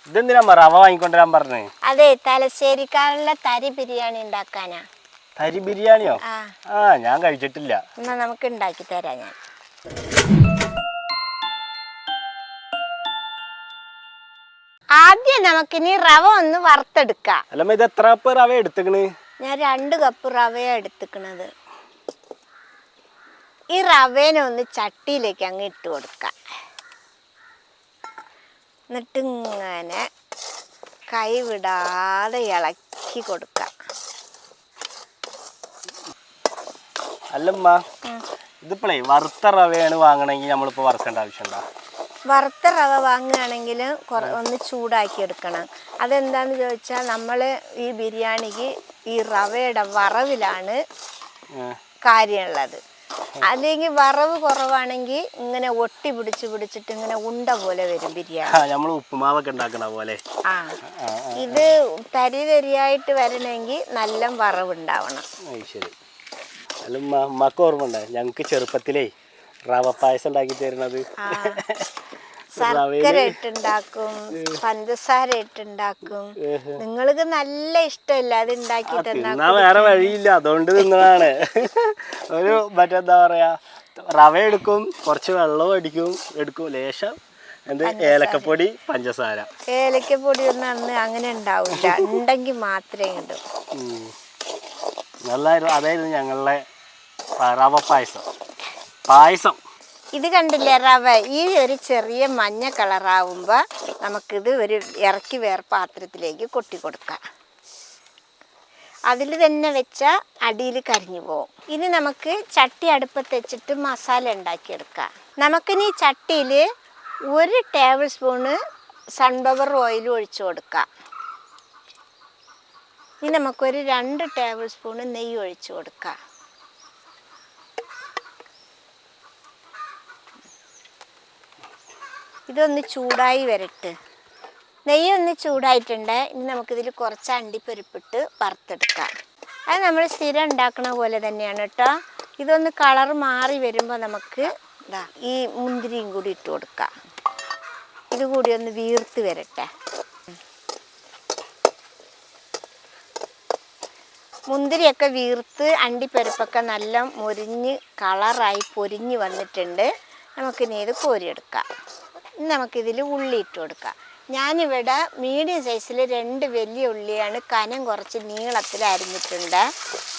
ഇതെന്തിനാ റവ വാങ്ങിക്കൊണ്ടുവരാൻ പറഞ്ഞേ? അതെ, തലശ്ശേരിക്കാരുടെ തരി ബിരിയാണി ഉണ്ടാക്കാനാ. തരി ബിരിയാണിയോ? ഞാൻ കഴിച്ചിട്ടില്ല. എന്നാ നമുക്ക് ഉണ്ടാക്കി തരാം ഞാൻ. ആദ്യം നമുക്കിനി റവ ഒന്ന് വറുത്തെടുക്കാം. അല്ലമ്മ ഇത് എത്ര കപ്പ് റവ എടുത്തുക്കണ്? ഞാൻ 2 കപ്പ് റവയാ എടുത്തുക്കണത്. ഈ റവേനെ ഒന്ന് ചട്ടിയിലേക്ക് അങ്ങ് ഇട്ട് കൊടുക്കാം. എന്നിട്ട് ഇങ്ങനെ കൈ വിടാതെ ഇളക്കി കൊടുക്കാം. അല്ലമ്മ ഇതിപ്പോഴേ വറുത്ത റവയാണ് വാങ്ങണമെങ്കിൽ നമ്മളിപ്പോൾ വറുക്കേണ്ട ആവശ്യമുണ്ടോ? വറുത്ത റവ വാങ്ങുകയാണെങ്കിൽ ഒന്ന് ചൂടാക്കി എടുക്കണം. അതെന്താന്ന് ചോദിച്ചാൽ നമ്മൾ ഈ ബിരിയാണിക്ക് ഈ റവയുടെ വറവിലാണ് കാര്യമുള്ളത്. അല്ലെങ്കിൽ വറവ് കുറവാണെങ്കിൽ ഇങ്ങനെ ഒട്ടി പിടിച്ചിട്ട് ഇങ്ങനെ ഉണ്ട പോലെ വരും ബിരിയാണി. നമ്മൾ ഉപ്പുമാവൊക്കെ ഉണ്ടാക്കണ പോലെ. ഇത് തരിയായിട്ട് വരണമെങ്കിൽ നല്ല വറവുണ്ടാവണം. ശരി. അല്ല അമ്മക്ക് ഓർമ്മ ഉണ്ടോ ഞങ്ങക്ക് ചെറുപ്പത്തിലേ റവ പായസം ഉണ്ടാക്കി തരുന്നത്? ശർക്കര ഇട്ടുണ്ടാക്കും, പഞ്ചസാര ഇട്ടുണ്ടാക്കും. നിങ്ങൾക്ക് നല്ല ഇഷ്ടമല്ല അത് ഉണ്ടാക്കി തന്നാ? വേറെ വഴിയില്ല, അതുകൊണ്ട് തിന്നതാണ്. ഒരു മറ്റെന്താ പറയാ, റവ എടുക്കും, കുറച്ച് വെള്ളവും എടുക്കും ലേശം ഏലക്കപ്പൊടി, പഞ്ചസാര. ഏലക്കപ്പൊടി ഒന്നും അന്ന് അങ്ങനെ ഉണ്ടാവില്ല, ഉണ്ടെങ്കിൽ മാത്രമേ ഇടും. നല്ലായിരുന്നു. അതായിരുന്നു ഞങ്ങളുടെ റവ പായസം. ഇത് കണ്ടില്ലേ റവ, ഈ ഒരു ചെറിയ മഞ്ഞ കളറാവുമ്പോൾ നമുക്കിത് ഒരു ഇറക്കി വേറെ പാത്രത്തിലേക്ക് കൊട്ടി കൊടുക്കാം. അതിൽ തന്നെ വെച്ചാൽ അടിയിൽ കരിഞ്ഞു പോകും. ഇനി നമുക്ക് ചട്ടി അടുപ്പത്ത് വെച്ചിട്ട് മസാല ഉണ്ടാക്കിയെടുക്കാം. നമുക്കിനി ചട്ടിയിൽ 1 ടേബിൾ സ്പൂണ് സൺഫ്ലവർ ഓയിൽ ഒഴിച്ചു കൊടുക്കാം. ഇനി നമുക്കൊരു 2 ടേബിൾ സ്പൂണ് നെയ്യ് ഒഴിച്ചു കൊടുക്കാം. ഇതൊന്ന് ചൂടായി വരട്ടെ. നെയ്യ് ഒന്ന് ചൂടായിട്ടുണ്ട്. ഇനി നമുക്കിതിൽ കുറച്ച് അണ്ടിപ്പരിപ്പിട്ട് വറുത്തെടുക്കാം. അത് നമ്മൾ സ്ഥിരം ഉണ്ടാക്കണ പോലെ തന്നെയാണ് കേട്ടോ. ഇതൊന്ന് കളർ മാറി വരുമ്പോൾ നമുക്ക് ഈ മുന്തിരിയും കൂടി ഇട്ട് കൊടുക്കാം. ഇതുകൂടി ഒന്ന് വീർത്ത് വരട്ടെ. മുന്തിരിയൊക്കെ വീർത്ത് അണ്ടിപ്പരിപ്പൊക്കെ നല്ല മുരിഞ്ഞ് കളറായി പൊരിഞ്ഞ് വന്നിട്ടുണ്ട്. നമുക്കിനി ഇത് കോരിയെടുക്കാം. നമുക്കിതിൽ ഉള്ളി ഇട്ട് കൊടുക്കാം. ഞാനിവിടെ മീഡിയം സൈസിൽ 2 വലിയ ഉള്ളിയാണ് കനം കുറച്ച് നീളത്തിൽ അരിഞ്ഞിട്ടുണ്ട്.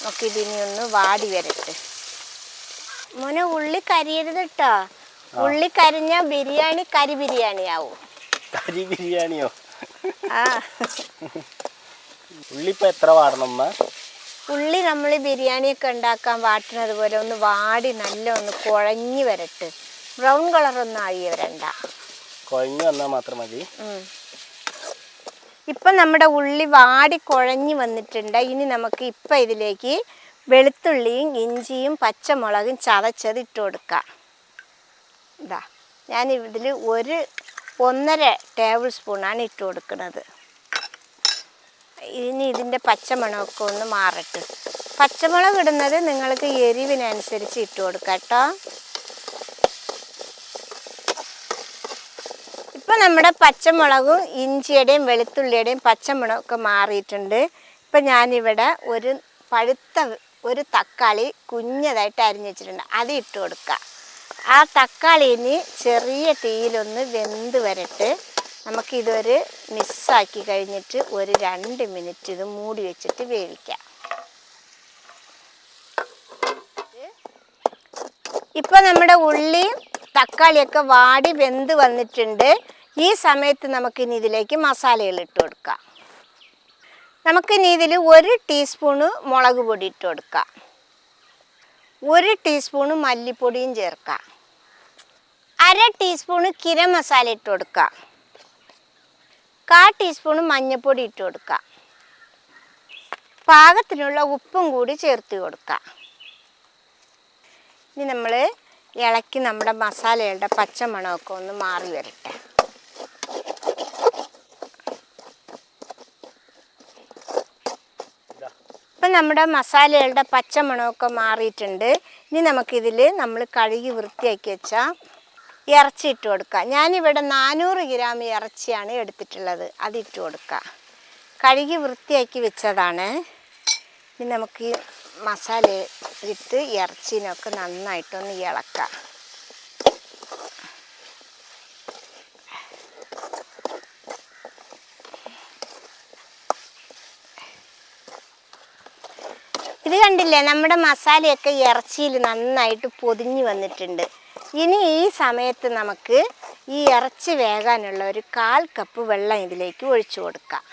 നമുക്കിതിനി ഒന്ന് വാടി വരട്ടെ. മോനെ ഉള്ളി കരിയരുത് കേട്ടോ. ഉള്ളി കരിഞ്ഞാൽ ബിരിയാണി കരി ബിരിയാണി ആവും. കരി ബിരിയാണിയോ? ഉള്ളി ഇപ്പം എത്ര വാടണം? ഉള്ളി നമ്മൾ ബിരിയാണിയൊക്കെ ഉണ്ടാക്കാൻ വാട്ടുന്നത് പോലെ ഒന്ന് വാടി നല്ല ഒന്ന് കുഴഞ്ഞ് വരട്ടെ. ബ്രൗൺ കളറൊന്നും ആയി വരണ്ട, കുഴഞ്ഞു വന്നാൽ മാത്രം മതി. ഇപ്പം നമ്മുടെ ഉള്ളി വാടി കുഴഞ്ഞ് വന്നിട്ടുണ്ട്. ഇനി നമുക്ക് ഇപ്പം ഇതിലേക്ക് വെളുത്തുള്ളിയും ഇഞ്ചിയും പച്ചമുളകും ചതച്ചത് ഇട്ട് കൊടുക്കാം. ഞാൻ ഇതിൽ 1.5 ടേബിൾ സ്പൂണാണ് ഇട്ട് കൊടുക്കുന്നത്. ഇനി ഇതിൻ്റെ പച്ചമണമൊക്കെ ഒന്ന് മാറട്ടെ. പച്ചമുളക് ഇടുന്നത് നിങ്ങൾക്ക് എരിവിനനുസരിച്ച് ഇട്ട് കൊടുക്കാം കേട്ടോ. ഇപ്പം നമ്മുടെ പച്ചമുളകും ഇഞ്ചിയുടെയും വെളുത്തുള്ളിയുടെയും പച്ചമുളകൊക്കെ മാറിയിട്ടുണ്ട്. ഇപ്പം ഞാനിവിടെ ഒരു തക്കാളി കുഞ്ഞതായിട്ട് അരിഞ്ഞ് വെച്ചിട്ടുണ്ട്, അത് ഇട്ട് കൊടുക്കുക. ആ തക്കാളിന് ചെറിയ തീയിലൊന്ന് വെന്ത് വരട്ടെ. നമുക്കിതൊരു മിക്സാക്കി കഴിഞ്ഞിട്ട് ഒരു 2 മിനിറ്റ് ഇത് മൂടി വെച്ചിട്ട് വേവിക്കാം. ഇപ്പം നമ്മുടെ ഉള്ളി തക്കാളിയൊക്കെ വാടി വെന്ത് വന്നിട്ടുണ്ട്. ഈ സമയത്ത് നമുക്കിനി ഇതിലേക്ക് മസാലകൾ ഇട്ട് കൊടുക്കാം. നമുക്കിനി ഇതിൽ 1 ടീസ്പൂണ് മുളക് പൊടി ഇട്ട് കൊടുക്കാം. 1 ടീസ്പൂണ് മല്ലിപ്പൊടിയും ചേർക്കാം. 1/2 ടീസ്പൂണ് ഗരം മസാല ഇട്ട് കൊടുക്കാം. 1/4 ടീസ്പൂണ് മഞ്ഞൾപ്പൊടി ഇട്ട് കൊടുക്കാം. പാകത്തിനുള്ള ഉപ്പും കൂടി ചേർത്ത് കൊടുക്കാം. ഇനി നമ്മൾ ഇളക്കി നമ്മുടെ മസാലകളുടെ പച്ചമണമൊക്കെ ഒന്ന് മാറി വരട്ടെ. ഇപ്പം നമ്മുടെ മസാലകളുടെ പച്ചമണമൊക്കെ മാറിയിട്ടുണ്ട്. ഇനി നമുക്കിതിൽ നമ്മൾ കഴുകി വൃത്തിയാക്കി വെച്ച ഇറച്ചി ഇട്ട് കൊടുക്കുക. ഞാനിവിടെ 400 ഗ്രാം ഇറച്ചിയാണ് എടുത്തിട്ടുള്ളത്. അതിട്ട് കൊടുക്കുക. കഴുകി വൃത്തിയാക്കി വെച്ചതാണ്. ഇനി നമുക്ക് ഈ മസാല ഇട്ട് ഇറച്ചിനൊക്കെ നന്നായിട്ടൊന്ന് ഇളക്കാം. ഇത് കണ്ടില്ലേ, നമ്മുടെ മസാലയൊക്കെ ഇറച്ചിയിൽ നന്നായിട്ട് പൊതിഞ്ഞ് വന്നിട്ടുണ്ട്. ഇനി ഈ സമയത്ത് നമുക്ക് ഈ ഇറച്ചി വേകാനുള്ള ഒരു 1/4 കപ്പ് വെള്ളം ഇതിലേക്ക് ഒഴിച്ചു കൊടുക്കാം.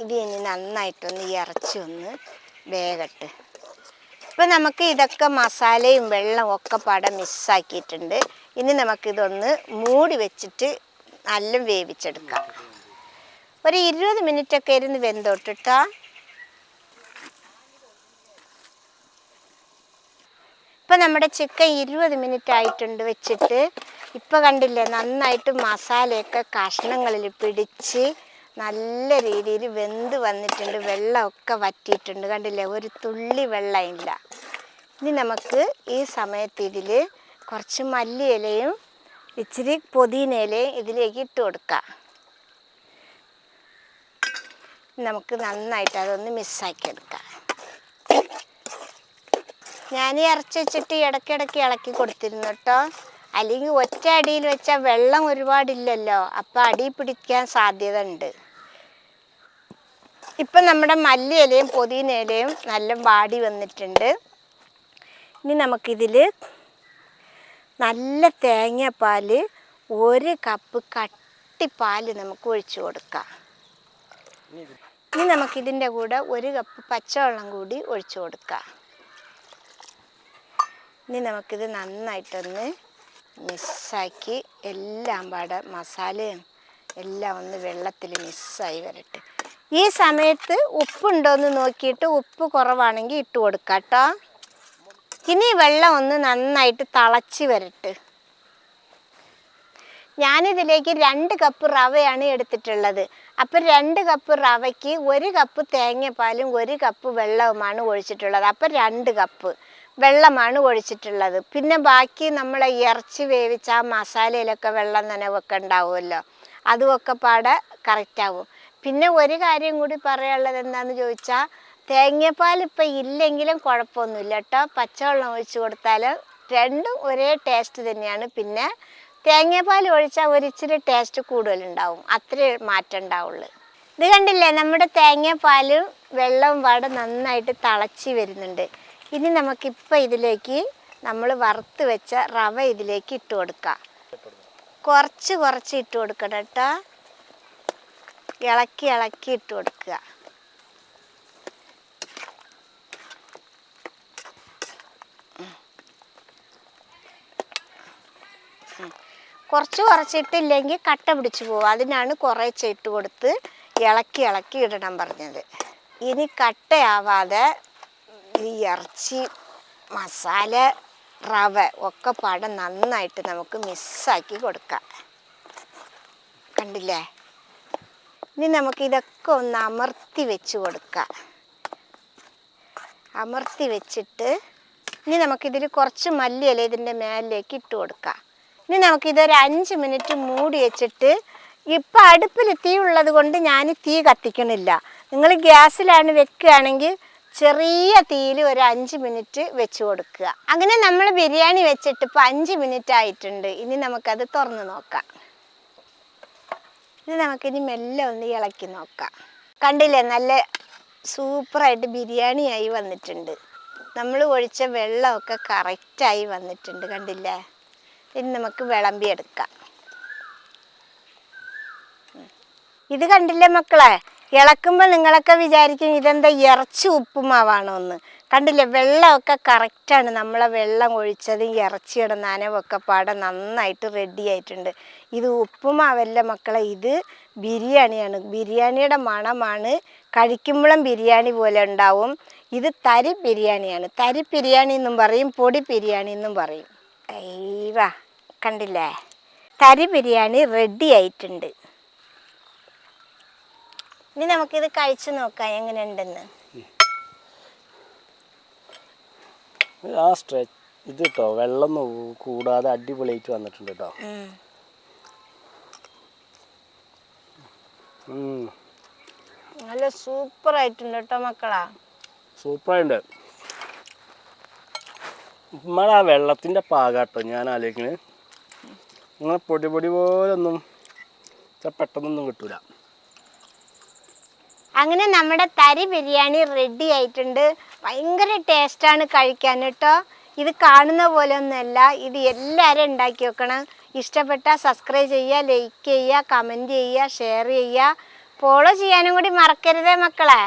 ഇത് ഇനി നന്നായിട്ടൊന്ന് ഈ ഇറച്ചി ഒന്ന് വേകട്ടെ. ഇപ്പം നമുക്ക് ഇതൊക്കെ മസാലയും വെള്ളവും ഒക്കെ പാടെ മിക്സാക്കിയിട്ടുണ്ട്. ഇനി നമുക്കിതൊന്ന് മൂടി വെച്ചിട്ട് നല്ല വേവിച്ചെടുക്കാം. ഒരു 20 മിനിറ്റൊക്കെ ഇരുന്ന് വെന്തോട്ടിട്ടോ. ഇപ്പം നമ്മുടെ ചിക്കൻ 20 മിനിറ്റ് ആയിട്ടുണ്ട് വെച്ചിട്ട്. ഇപ്പം കണ്ടില്ലേ, നന്നായിട്ട് മസാലയൊക്കെ കഷ്ണങ്ങളിൽ പിടിച്ച് നല്ല രീതിയിൽ വെന്ത് വന്നിട്ടുണ്ട്. വെള്ളമൊക്കെ വറ്റിയിട്ടുണ്ട്. കണ്ടില്ലേ, ഒരു തുള്ളി വെള്ളമില്ല. ഇനി നമുക്ക് ഈ സമയത്ത് ഇതിൽ കുറച്ച് മല്ലിയിലയും ഇച്ചിരി പുതിന ഇലയും ഇതിലേക്ക് ഇട്ട് കൊടുക്കാം. നമുക്ക് നന്നായിട്ട് അതൊന്ന് മിക്സാക്കി എടുക്കാം. ഞാൻ ഇറച്ചി വെച്ചിട്ട് ഇടയ്ക്കിടയ്ക്ക് ഇളക്കി കൊടുത്തിരുന്നു കേട്ടോ. അല്ലെങ്കിൽ ഒറ്റ അടിയിൽ വെച്ചാൽ വെള്ളം ഒരുപാടില്ലല്ലോ, അപ്പം അടി പിടിക്കാൻ സാധ്യത ഉണ്ട്. ഇപ്പം നമ്മുടെ മല്ലിയിലയും പുതിന ഇലയും നല്ല വാടി വന്നിട്ടുണ്ട്. ഇനി നമുക്കിതിൽ നല്ല തേങ്ങാപ്പാൽ 1 കപ്പ് കട്ടിപ്പാൽ നമുക്ക് ഒഴിച്ചു കൊടുക്കാം. ഇനി നമുക്കിതിൻ്റെ കൂടെ 1 കപ്പ് പച്ചവെള്ളം കൂടി ഒഴിച്ചു കൊടുക്കാം. ഇനി നമുക്കിത് നന്നായിട്ടൊന്ന് മിക്സാക്കി എല്ലാം പാടെ മസാലയും എല്ലാം ഒന്ന് വെള്ളത്തിൽ മിക്സായി വരട്ടെ. ഈ സമയത്ത് ഉപ്പുണ്ടോയെന്ന് നോക്കിയിട്ട് ഉപ്പ് കുറവാണെങ്കിൽ ഇട്ട് കൊടുക്കാം കേട്ടോ. ഇനി വെള്ളം ഒന്ന് നന്നായിട്ട് തിളച്ച് വരട്ടെ. ഞാനിതിലേക്ക് 2 കപ്പ് റവയാണ് എടുത്തിട്ടുള്ളത്. അപ്പം 2 കപ്പ് റവയ്ക്ക് 1 കപ്പ് തേങ്ങാപ്പാലും 1 കപ്പ് വെള്ളവുമാണ് ഒഴിച്ചിട്ടുള്ളത്. അപ്പം 2 കപ്പ് വെള്ളമാണ് ഒഴിച്ചിട്ടുള്ളത്. പിന്നെ ബാക്കി നമ്മളെ ഇറച്ചി വേവിച്ച ആ മസാലയിലൊക്കെ വെള്ളം നനവൊക്കെ ഉണ്ടാവുമല്ലോ, അതുമൊക്കെ പാടെ കറക്റ്റാവും. പിന്നെ ഒരു കാര്യം കൂടി പറയാനുള്ളത് എന്താണെന്ന് ചോദിച്ചാൽ, തേങ്ങാപ്പാൽ ഇപ്പം ഇല്ലെങ്കിലും കുഴപ്പമൊന്നുമില്ല കേട്ടോ. പച്ചവെള്ളം ഒഴിച്ച് കൊടുത്താൽ രണ്ടും ഒരേ ടേസ്റ്റ് തന്നെയാണ്. പിന്നെ തേങ്ങാപ്പാൽ ഒഴിച്ചാൽ ഒരിച്ചിരി ടേസ്റ്റ് കൂടുതലുണ്ടാവും, അത്രേ മാറ്റം ഉണ്ടാവുള്ളൂ. ഇത് കണ്ടില്ലേ, നമ്മുടെ തേങ്ങാപ്പാലും വെള്ളവും പാടെ നന്നായിട്ട് തിളച്ച് വരുന്നുണ്ട്. ഇനി നമുക്കിപ്പോൾ ഇതിലേക്ക് നമ്മൾ വറുത്ത് വെച്ച റവ ഇതിലേക്ക് ഇട്ട് കൊടുക്കാം. കുറച്ച് ഇട്ട് കൊടുക്കണം കേട്ടോ. ഇളക്കി ഇട്ട് കൊടുക്കുക. കുറച്ചിട്ടില്ലെങ്കിൽ കട്ട പിടിച്ച് പോകും. അതിനാണ് കുറേശ്ശെ ഇട്ട് കൊടുത്ത് ഇളക്കി ഇടണം പറഞ്ഞത്. ഇനി കട്ടയാവാതെ ഈ ഇറച്ചി മസാല റവ ഒക്കെ പാടെ നന്നായിട്ട് നമുക്ക് മിക്സാക്കി കൊടുക്കാം. കണ്ടില്ലേ, ഇനി നമുക്കിതൊക്കെ ഒന്ന് അമർത്തി വെച്ച് കൊടുക്കാം. അമർത്തി വെച്ചിട്ട് ഇനി നമുക്കിതിൽ കുറച്ച് മല്ലിയില ഇതിൻ്റെ മേലിലേക്ക് ഇട്ട് കൊടുക്കാം. ഇനി നമുക്കിതൊരു 5 മിനിറ്റ് മൂടി വെച്ചിട്ട്, ഇപ്പം അടുപ്പിൽ തീ ഉള്ളത് കൊണ്ട് ഞാൻ തീ കത്തിക്കണില്ല. നിങ്ങൾ ഗ്യാസിലാണ് വെക്കുകയാണെങ്കിൽ ചെറിയ തീയിൽ ഒരു 5 മിനിറ്റ് വെച്ച് കൊടുക്കുക. അങ്ങനെ നമ്മൾ ബിരിയാണി വെച്ചിട്ട് ഇപ്പോൾ 5 മിനിറ്റ് ആയിട്ടുണ്ട്. ഇനി നമുക്കത് തുറന്ന് നോക്കാം. ഇനി നമുക്കിനി മെല്ലെ ഒന്ന് ഇളക്കി നോക്കാം. കണ്ടില്ലേ, നല്ല സൂപ്പറായിട്ട് ബിരിയാണിയായി വന്നിട്ടുണ്ട്. നമ്മൾ ഒഴിച്ച വെള്ളമൊക്കെ കറക്റ്റായി വന്നിട്ടുണ്ട്. കണ്ടില്ലേ, ഇനി നമുക്ക് വിളമ്പിയെടുക്കാം. ഇത് കണ്ടില്ലേ മക്കളെ, ഇളക്കുമ്പോൾ നിങ്ങളൊക്കെ വിചാരിക്കും ഇതെന്താ ഇറച്ചി ഉപ്പുമാവാണോ എന്ന്. കണ്ടില്ലേ, വെള്ളമൊക്കെ കറക്റ്റാണ്. നമ്മളെ വെള്ളം ഒഴിച്ചതും ഇറച്ചിയുടെ നനവൊക്കെ പാടെ നന്നായിട്ട് റെഡി ആയിട്ടുണ്ട്. ഇത് ഉപ്പുമാവല്ല മക്കളെ, ഇത് ബിരിയാണിയാണ്. ബിരിയാണിയുടെ മണമാണ്. കഴിക്കുമ്പോഴും ബിരിയാണി പോലെ ഉണ്ടാവും. ഇത് തരി ബിരിയാണിയാണ്. തരി ബിരിയാണി എന്നും പറയും, പൊടി ബിരിയാണി എന്നും പറയും. അയ്യവാ, കണ്ടില്ലേ, തരി ബിരിയാണി റെഡി ആയിട്ടുണ്ട്. ഇനി നമുക്കിത് കഴിച്ചു നോക്കാം എങ്ങനെയുണ്ടെന്ന്. ആ സ്ട്രെച്ച് ഇത് കേട്ടോ വെള്ളം കൂടാതെ അടിപൊളിയായിട്ട് വന്നിട്ടുണ്ട് കേട്ടോ. നല്ല സൂപ്പർ ആയിട്ടുണ്ട് കേട്ടോ മക്കളാ, സൂപ്പറായിട്ടുണ്ട്. നമ്മളെ ആ വെള്ളത്തിൻ്റെ പാകാട്ടോ ഞാൻ ആലോചിക്കുന്നത്. അങ്ങനെ പൊടി പൊടി പോലൊന്നും പെട്ടെന്നൊന്നും കിട്ടൂല. അങ്ങനെ നമ്മുടെ തരി ബിരിയാണി റെഡി ആയിട്ടുണ്ട്. ഭയങ്കര ടേസ്റ്റാണ് കഴിക്കാൻ കേട്ടോ. ഇത് കാണുന്ന പോലെ ഒന്നുമല്ല, ഇത് എല്ലാവരും ഉണ്ടാക്കി വെക്കണം. ഇഷ്ടപ്പെട്ടാൽ സബ്സ്ക്രൈബ് ചെയ്യുക, ലൈക്ക് ചെയ്യുക, കമൻറ്റ് ചെയ്യുക, ഷെയർ ചെയ്യുക, ഫോളോ ചെയ്യാനും കൂടി മറക്കരുതേ മക്കളെ.